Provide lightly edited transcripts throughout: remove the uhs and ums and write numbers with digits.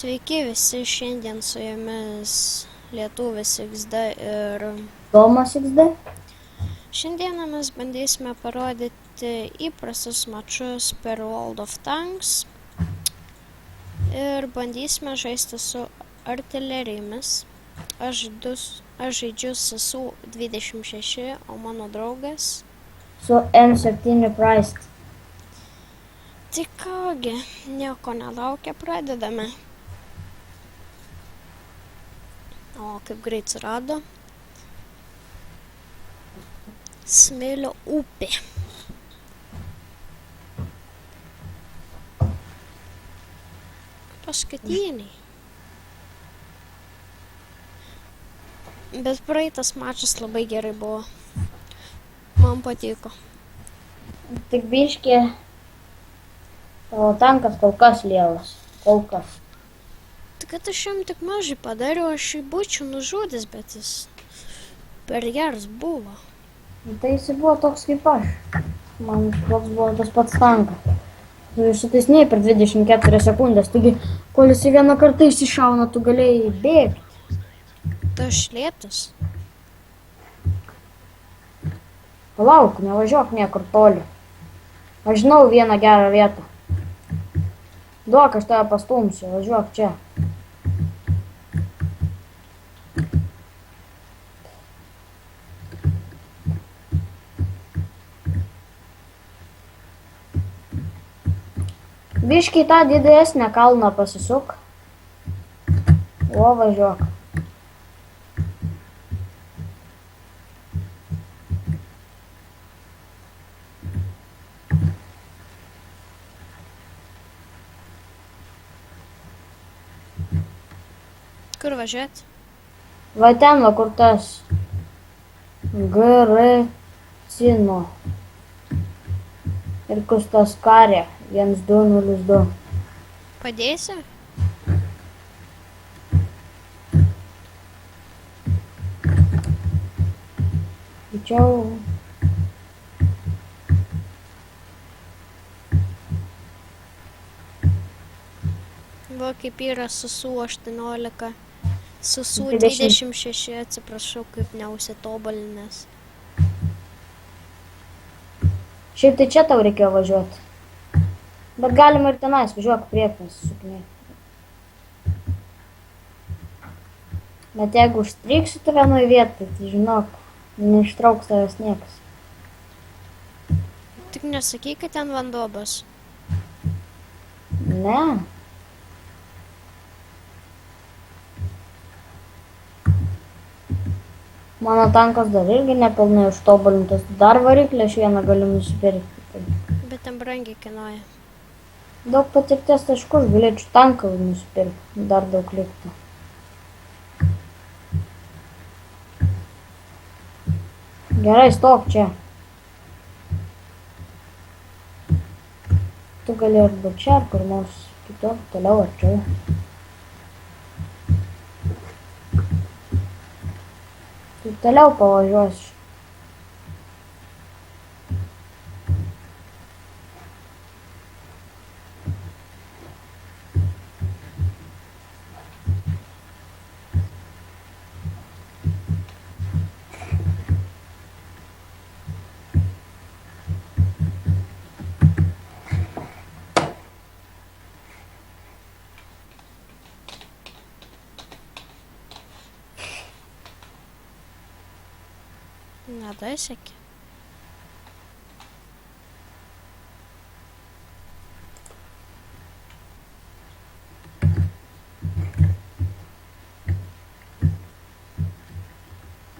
Sveiki visi, šiandien su jumis Lietuvis XD ir Tomas XD. šiandieną mes bandysime parodyti įprastus mačus per World of Tanks ir bandysime žaisti su artilerijomis. Aš žaidžiu su Su-26, o mano draugas Su M7 Price. Tai kągi, nieko nelaukia, pradedame. O kaip greit surado. Smėlio upė. Paskutiniai. Bet praeitas mačas labai gerai buvo. Man patiko. Tik biškį tavo tankas kol kas lievas. Kol kas. Tai kad aš jam tik mažai padariau, aš jį būčiau nužudęs, bet jis per geras buvo. Tai jis buvo toks kaip aš. Man toks buvo tas pats tankas. Tu išsitaisnėjai per 24 sekundės. Taigi, kol jis vieną kartą išsišauna, tu galėjai bėgti. Tai aš lėtas. Palauk, nevažiuok niekur toli. Aš žinau vieną gerą vietą. Duok, aš tave pastumsiu. Važiuok čia. Biškį tą didesnę kalną pasisuk. O, važiuok. Kur važiuot? Va ten, va kur tas Gracino. Ir kustas karė 1202. Padėsi? Tačiau Va kaip yra su Su-18. Su Su-26, atsiprašau, kaip neužsitobulinęs. šiaip tai čia tau reikėjo važiuoti. Bet galima ir tenais, važiuok priekį pasisuknėti. Bet jeigu užstriksi tu vienoj vietoj, tai žinok, neištrauks tavęs niekas. Tik nesakyk, kad ten vanduo bus. Ne. Mano tankas dar irgi nepilnai užtobulintas. Dar variklį aš vieną galiu nusipirkti. Bet ten brangiai kainuoja. Daug patirties taškų, aš galėčiau tanką nusipirkti. Dar daug liktų. Gerai, stok čia. Tu gali arba čia, ar kur nors kitur, toliau arčiau. Tu toliau pavažiuosi. Nedasiekė.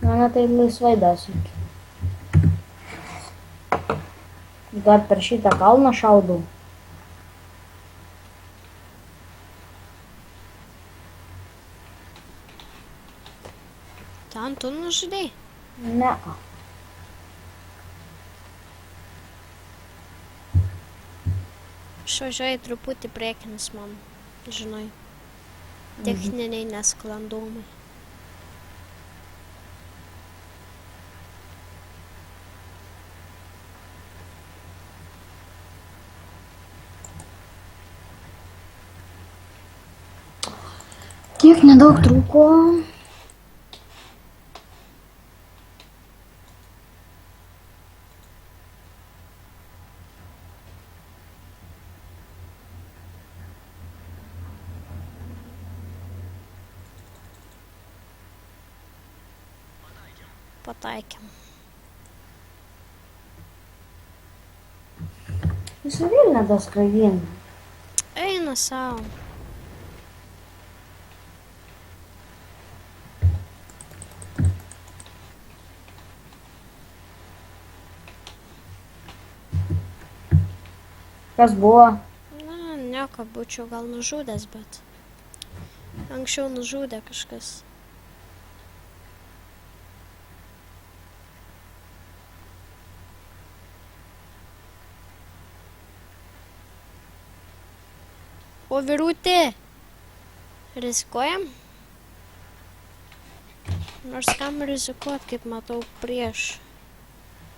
Mane tai laisvai dasiekė. Dar per šitą kalną šaudau. Ten tu nužudei? Ne. Išvažiuoji truputį priekinis man, žinai. Techniniai nesklandumai. Kiek nedaug trūko. Pataikėm. Visą Vilnių tas skraidina. Eina savo. Kas buvo? Na, nieko, būčiau gal nužudęs, bet anksčiau nužudė kažkas. O vyrutė, rizikuojam? Nors kam rizikuot, kaip matau prieš.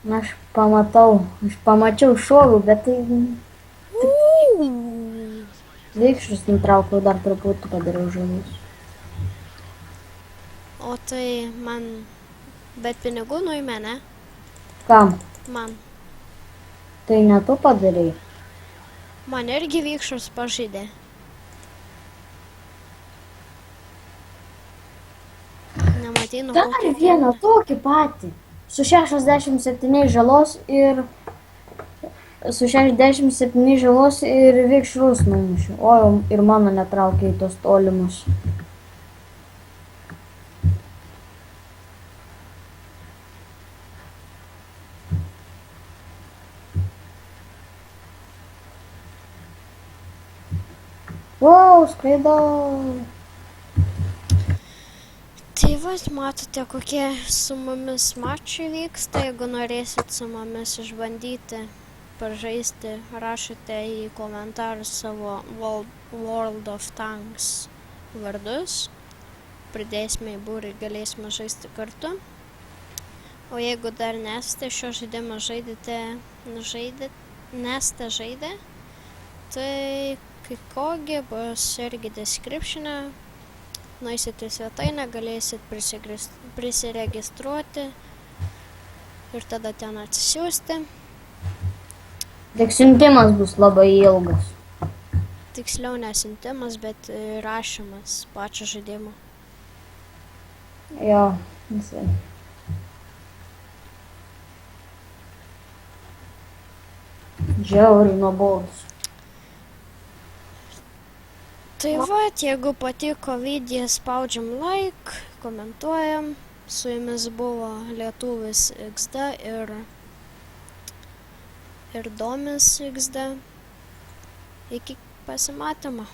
Aš pamačiau šovų, bet tai vikšrus nutraukiau, dar truputį padariau žalus. O tai man, bet pinigų nuėmė, ne? Kam? Man. Tai ne tu padarai. Man irgi vikšrus pažaidė. Nematai, nu Dar vieną tokį patį. Su 67 žalos ir... Su 67 žalos ir vikšrus numušiu. O, ir mano netraukė į tos tolimus. Wow, skraidau. Tai va, matote, kokie su mumis mačai vyksta. Jeigu norėsit su mumis išbandyti, pažaisti, rašote į komentarus savo World of Tanks vardus. Pridėsime į būrį, galėsime žaisti kartu. O jeigu dar nesate šio žaidimo nesate žaidę, tai kai kogi bus irgi descriptione. Nueisite į svetainę, galėsit prisiregistruoti ir tada ten atsisiųsti. Tik siuntimas bus labai ilgas. Tiksliau nesiuntimas, bet rašymas pačio žaidimo. Jo, visai. Žiauriai nuobodus. Tai va, jeigu patiko video, spaudžiam like, komentuojam. Su jumis buvo Lietuvis XD ir Domis XD. Iki pasimatymo.